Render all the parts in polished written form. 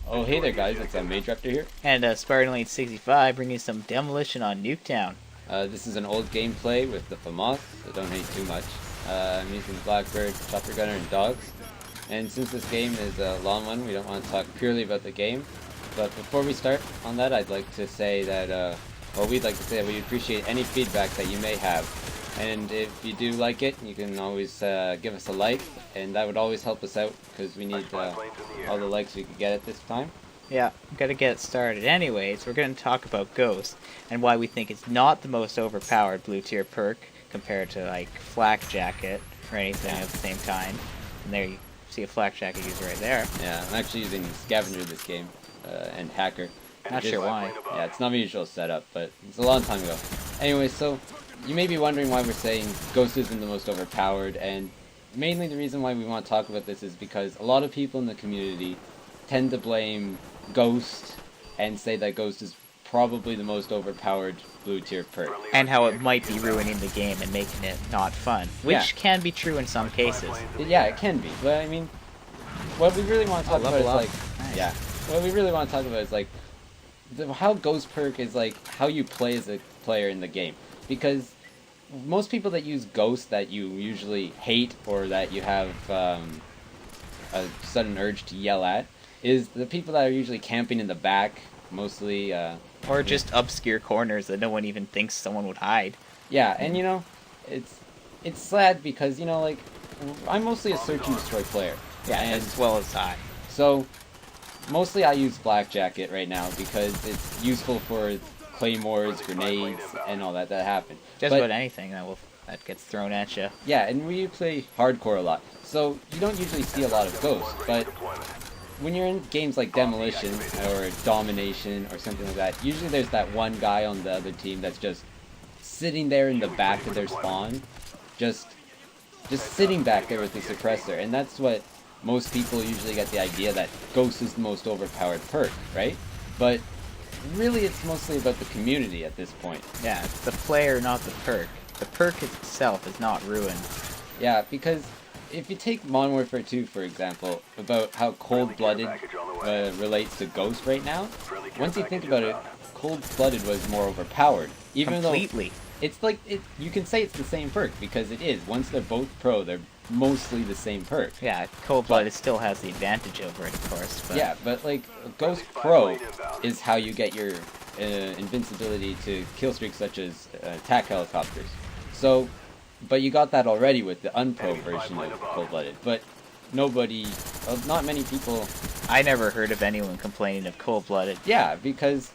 Oh, hey there, guys. It's Mage Raptor here. And Spartan Lane 65 bringing some demolition on NukeTown. This is an old gameplay with the FAMOS, so don't hate too much. I'm using Blackbird, Chopper Gunner, and Dogs. And since this game is a long one, we don't want to talk purely about the game. But before we start on that, I'd like to say that, we'd like to say that we appreciate any feedback that you may have. And if you do like it, you can always give us a like, and that would always help us out, because we need all the likes we could get at this time. Yeah, gotta get it started. Anyways, we're gonna talk about Ghost, and why we think it's not the most overpowered blue tier perk, compared to, like, Flak Jacket, or anything of the same kind. And there you see a Flak Jacket user right there. Yeah, I'm actually using Scavenger this game, and Hacker. Not sure why. Yeah, it's not my usual setup, but it's a long time ago. Anyway, so you may be wondering why we're saying Ghost isn't the most overpowered, and mainly the reason why we want to talk about this is because a lot of people in the community tend to blame Ghost and say that Ghost is probably the most overpowered blue tier perk. And how it might be ruining the game and making it not fun, which can be true in some cases. Yeah, it can be, but I mean, what we really want to talk about is like, nice. what we really want to talk about is like, how Ghost perk is like how you play as a player in the game. Because most people that use Ghost that you usually hate or that you have a sudden urge to yell at is the people that are usually camping in the back, mostly. Or just obscure corners that no one even thinks someone would hide. Yeah, and you know, it's sad because, you know, like, I'm mostly a search and destroy player. Yeah, and as well as I. So, mostly I use Black Jacket right now because it's useful for claymores, grenades, and all that happen. Just about anything that gets thrown at you. Yeah, and we play hardcore a lot, so you don't usually see a lot of Ghosts, but when you're in games like Demolition or Domination or something like that, usually there's that one guy on the other team that's just sitting there in the back of their spawn, just sitting back there with the suppressor, and that's what most people usually get the idea that Ghost is the most overpowered perk, right? But really, it's mostly about the community at this point. Yeah, it's the player, not the perk. The perk itself is not ruined. Yeah, because if you take Modern Warfare 2, for example, about how Cold-Blooded relates to Ghost right now, once you think about it, Cold-Blooded was more overpowered. Even Completely. Though it's like, you can say it's the same perk, because it is. Once they're both pro, they're mostly the same perk. Yeah, Cold-Blooded still has the advantage over it, of course. But yeah, but like, Ghost Pro is how you get your invincibility to kill streaks such as attack helicopters. So, but you got that already with the unpro version of Cold-Blooded. But nobody, not many people. I never heard of anyone complaining of Cold-Blooded. Yeah, because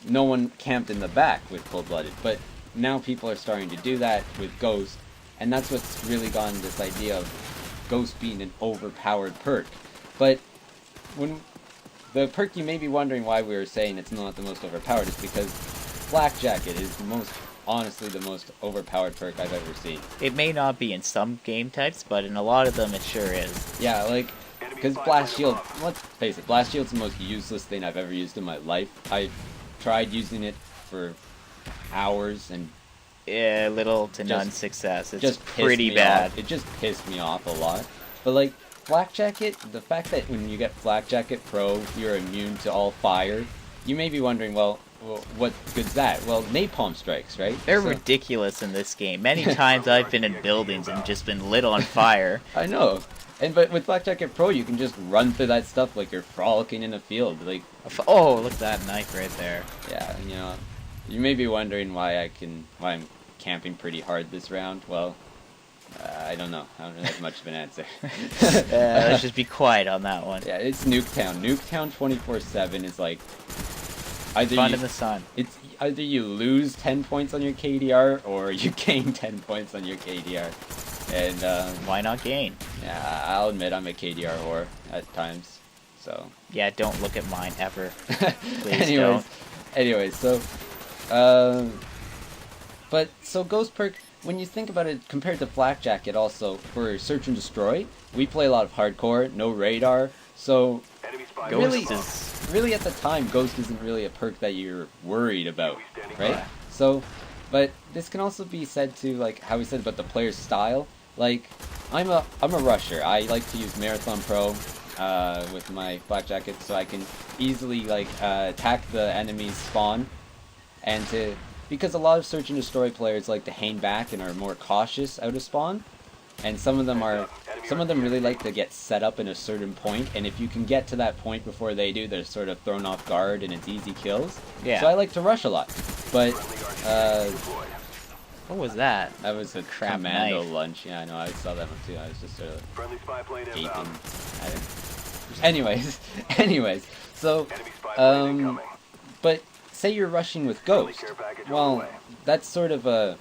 no one camped in the back with Cold-Blooded. But now people are starting to do that with Ghost. And that's what's really gotten this idea of Ghost being an overpowered perk. But when the perk you may be wondering why we were saying it's not the most overpowered is because Black Jacket is honestly the most overpowered perk I've ever seen. It may not be in some game types, but in a lot of them it sure is. Yeah, like, because Blast Shield, let's face it, Blast Shield's the most useless thing I've ever used in my life. I tried using it for hours and yeah, little to none success. It's just pretty bad. It just pissed me off a lot. But like, Black Jacket, the fact that when you get Black Jacket Pro, you're immune to all fire, you may be wondering, well, what good's that? Well, napalm strikes, right? They're ridiculous in this game. Many times I've been in buildings and just been lit on fire. I know. But with Black Jacket Pro, you can just run through that stuff like you're frolicking in a field. Like, oh, look at that knife right there. Yeah, you know, you may be wondering why I'm camping pretty hard this round. Well, I don't know. I don't really have much of an answer. Let's just be quiet on that one. Yeah, it's Nuketown. Nuketown 24/7 is like fun in the sun. It's either you lose 10 points on your KDR or you gain 10 points on your KDR. And why not gain? Yeah, I'll admit I'm a KDR whore at times. So yeah, don't look at mine ever. Please don't. Anyways, so but so Ghost perk, when you think about it compared to Flak Jacket also, for Search and Destroy, we play a lot of hardcore, no radar, so really at the time, Ghost isn't really a perk that you're worried about, right? So, but this can also be said to, like, how we said about the player's style. Like, I'm a rusher. I like to use Marathon Pro, with my flak jacket, so I can easily like attack the enemy's spawn, and because a lot of search and destroy players like to hang back and are more cautious out of spawn, and some of them really like to get set up in a certain point, and if you can get to that point before they do, they're sort of thrown off guard and it's easy kills. Yeah. So I like to rush a lot, but what was that? that was a Crap commando knife. lunch. Yeah, I know. I saw that one too. I was just sort of gaping at it. Anyways, so but say you're rushing with Ghost. Well, that's sort of a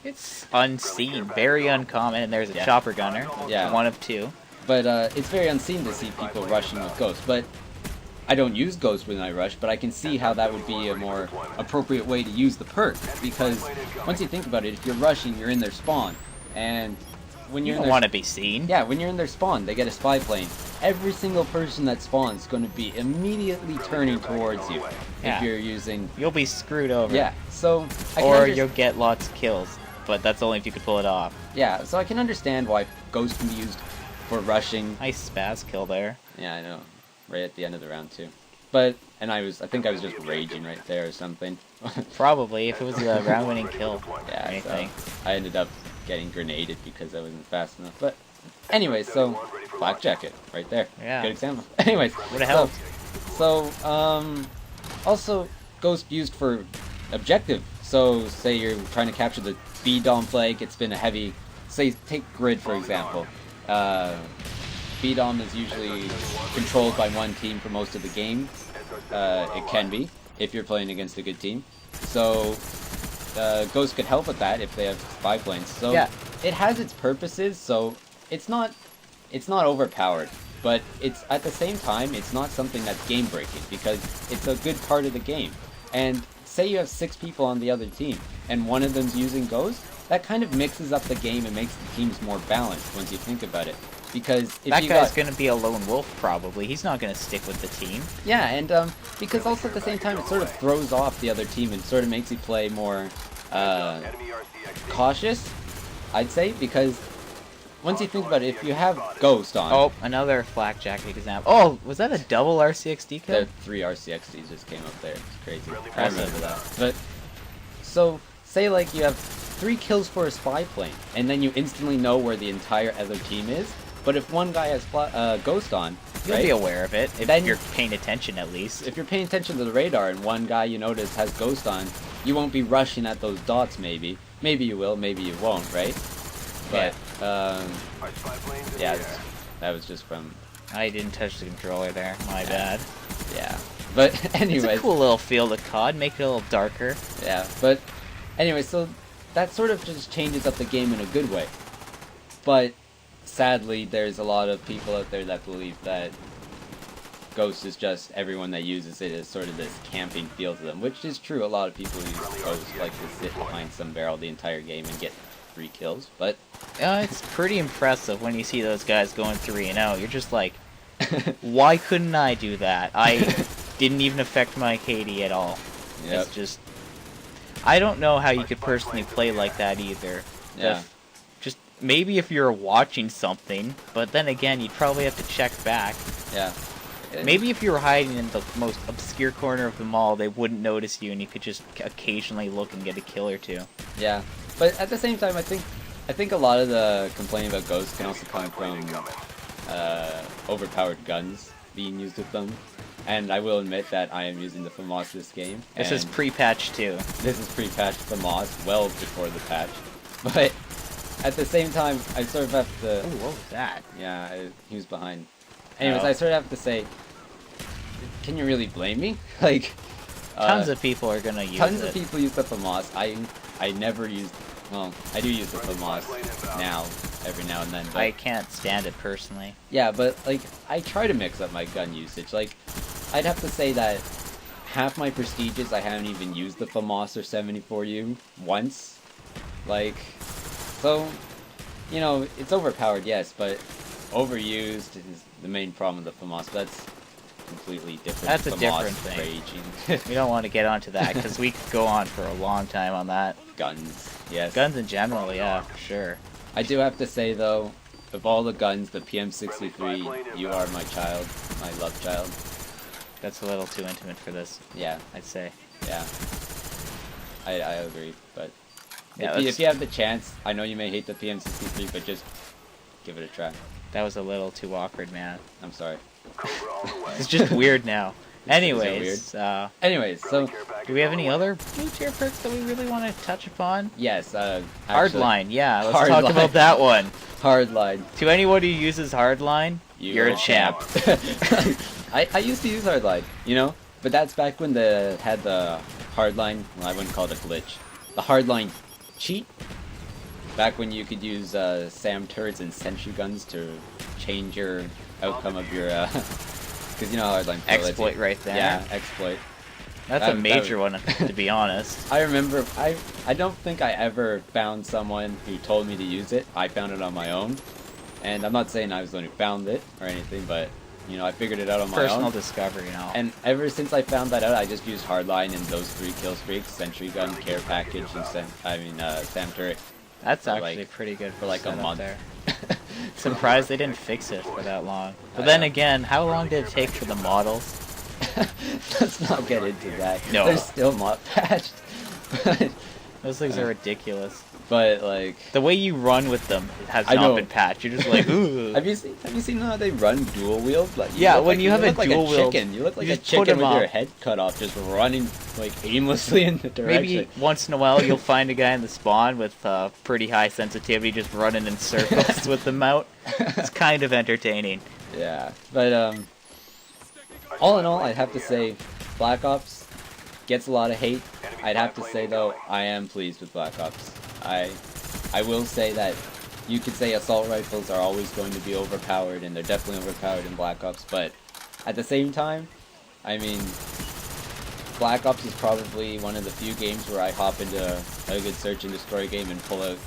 It's unseen, very uncommon, and there's a Yeah. chopper gunner. Yeah. One of two. but it's very unseen to see people rushing with Ghost. But I don't use Ghost when I rush, but I can see how that would be a more appropriate way to use the perk, because once you think about it, if you're rushing, you're in their spawn, and when You you're in don't their want to be seen. yeah, when you're in their spawn, they get a spy plane. Every single person that spawns is going to be immediately turning towards you Yeah. if you're using. You'll be screwed over. Yeah, so I can Or you'll get lots of kills, but that's only if you can pull it off. yeah, so I can understand why Ghost can be used for rushing. Nice spaz kill there. Yeah, I know, right at the end of the round too. But I think I was just raging right there or something. Probably, if it was a round-winning kill or Yeah, anything. so I ended up getting grenaded because I wasn't fast enough. But anyways, so black jacket right there. Yeah. Good example. Anyways, Would've helped. So also Ghost used for objective. So say you're trying to capture the B dom flag. It's been a heavy. Say take grid for example. B dom is usually controlled by one team for most of the game. It can be if you're playing against a good team. So Ghost could help with that if they have spy planes. So Yeah. it has its purposes. So it's not overpowered, but it's at the same time it's not something that's game breaking because it's a good part of the game. And say you have 6 people on the other team and one of them's using Ghost, that kind of mixes up the game and makes the teams more balanced once you think about it. Because if That you guy's got, gonna be a lone wolf, probably. He's not gonna stick with the team. yeah, and because also at the same time it sort of throws off the other team and sort of makes you play more cautious, I'd say, because once you think about it, if you have Ghost on, Oh, another flak jacket example. Oh, was that a double RCXD kill? the 3 RCXDs just came up there. It's crazy. I Impressive. remember that. But so say like you have 3 kills for a spy plane, and then you instantly know where the entire other team is. But if one guy has Ghost on, You'll right? be aware of it, if Then- you're paying attention at least. If you're paying attention to the radar and one guy you notice has Ghost on, you won't be rushing at those dots maybe. Maybe you will, maybe you won't, right? But, yeah, that was just from, I didn't touch the controller there, my bad. yeah. But It's anyways, a cool little field of COD, make it a little darker. yeah, but anyway, so that sort of just changes up the game in a good way. But sadly, there's a lot of people out there that believe that Ghost is just everyone that uses it as sort of this camping feel to them, which is true. A lot of people who use Ghost like to sit behind some barrel the entire game and get 3 kills, but It's pretty impressive when you see those guys going 3-0. You're just like, why couldn't I do that? I didn't even affect my KD at all. Yep. It's just, I don't know how you could personally play like that either. Yeah. Just maybe if you're watching something, but then again, you'd probably have to check back. yeah. Maybe if you were hiding in the most obscure corner of the mall, they wouldn't notice you, and you could just occasionally look and get a kill or two. Yeah, but at the same time, I think a lot of the complaining about Ghosts can also come from overpowered guns being used with them. And I will admit that I am using the FAMAS this game. This is and pre-patch too. this is pre-patched FAMAS, well before the patch. But at the same time, I sort of have to. Ooh, what was that? Yeah, he was behind. Anyways, Oh. I sort of have to say, can you really blame me? Like, Tons of people are gonna use tons it. of people use the FAMAS. I never used. Well, I do use the FAMAS now, every now and then. But I can't stand it personally. yeah, but like I try to mix up my gun usage. Like, I'd have to say that half my prestiges I haven't even used the FAMAS or 74U once. Like, so you know, it's overpowered, yes, but overused is the main problem with the FAMAS. That's completely different. That's a FAMAS different thing. Raging. We don't want to get onto that because we could go on for a long time on that. Guns, yes. Guns in general, yeah, for sure. I do have to say though, of all the guns, the PM63, you are my child, my love child. That's a little too intimate for this, Yeah, I'd say. yeah. I agree, but Yeah, if you have the chance, I know you may hate the PM63, but just give it a try. that was a little too awkward, man. I'm sorry. It's just weird now. Anyways, so do we have any other blue tier perks that we really want to touch upon? yes, Hardline, yeah, let's Hardline. talk about that one. Hardline. To anyone who uses Hardline, you're a champ. I used to use Hardline, you know, but that's back when they had the Hardline. Well, I wouldn't call it a glitch. The Hardline cheat. Back when you could use SAM turrets and sentry guns to change your outcome of your, because you know how Hardline Exploit right there. Yeah, exploit. That's a major one, to be honest. I remember, I don't think I ever found someone who told me to use it. I found it on my own. And I'm not saying I was the one who found it or anything, but, you know, I figured it out on my own. Personal discovery, you know. And ever since I found that out, I just used Hardline and those 3 kill streaks, Sentry Gun, Care Package, and SAM Turret. That's for actually like- pretty good for like a setup month. there. Surprised they didn't fix it for that long. But then again, how long did it take for the models? Let's not get into that. No. They're still not patched. Those things are ridiculous. But like, The way you run with them has I not know. been patched. You're just like, ooh. have you seen how they run dual wield? Like, Yeah, look when like, you have a look like dual wield, chicken. You look like you a just put chicken him with your up. head cut off, just running like aimlessly in the direction. Maybe once in a while you'll find a guy in the spawn with pretty high sensitivity just running in circles with them out. It's kind of entertaining. Yeah, but all in all, I'd have to say Black Ops gets a lot of hate. I'd have to say though, I am pleased with Black Ops. I will say that you could say assault rifles are always going to be overpowered, and they're definitely overpowered in Black Ops, but at the same time, I mean, Black Ops is probably one of the few games where I hop into a good search and destroy game and pull out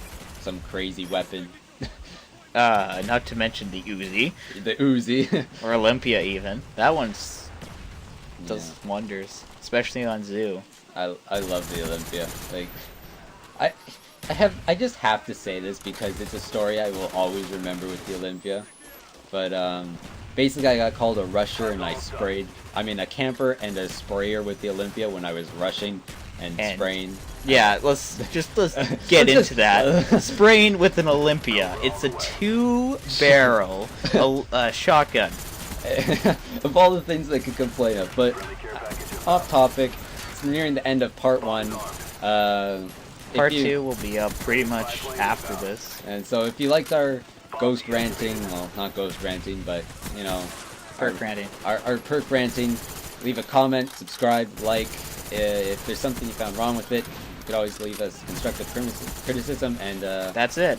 some crazy weapon. Not to mention the Uzi. The Uzi. Or Olympia even. That one's does Yeah. wonders. Especially on Zoo. I love the Olympia. Like, I just have to say this because it's a story I will always remember with the Olympia. But basically I got called a rusher and a camper and a sprayer with the Olympia when I was rushing and spraying. Yeah, let's get into that. Spraying with an Olympia. It's a 2-barrel shotgun. Of all the things they could complain of, but off topic, it's nearing the end of part 1. Part 2 will be up pretty much after this. And so if you liked our ghost ranting, well, not ghost ranting, but, you know, Perk ranting. Our perk ranting, leave a comment, subscribe, like. If there's something you found wrong with it, you could always leave us constructive criticism, and That's it.